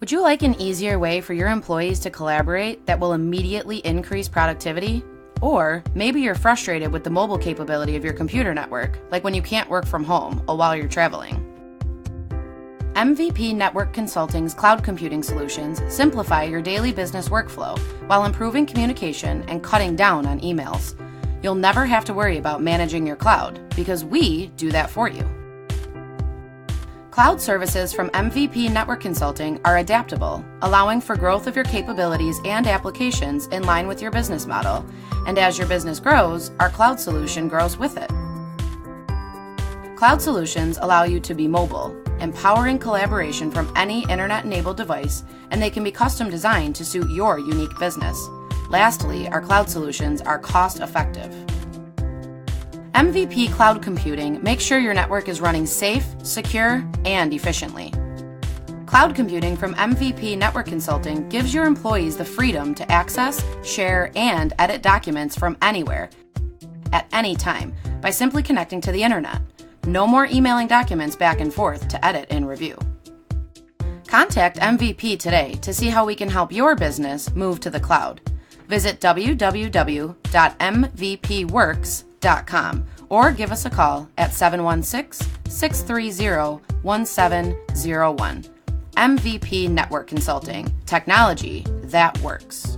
Would you like an easier way for your employees to collaborate that will immediately increase productivity? Or maybe you're frustrated with the mobile capability of your computer network, like when you can't work from home or while you're traveling. MVP Network Consulting's cloud computing solutions simplify your daily business workflow while improving communication and cutting down on emails. You'll never have to worry about managing your cloud because we do that for you. Cloud services from MVP Network Consulting are adaptable, allowing for growth of your capabilities and applications in line with your business model. And as your business grows, our cloud solution grows with it. Cloud solutions allow you to be mobile, empowering collaboration from any internet-enabled device, and they can be custom designed to suit your unique business. Lastly, our cloud solutions are cost-effective. MVP Cloud Computing makes sure your network is running safe, secure, and efficiently. Cloud computing from MVP Network Consulting gives your employees the freedom to access, share, and edit documents from anywhere, at any time, by simply connecting to the internet. No more emailing documents back and forth to edit and review. Contact MVP today to see how we can help your business move to the cloud. Visit www.mvpworks.com or give us a call at 716-630-1701. MVP Network Consulting, technology that works.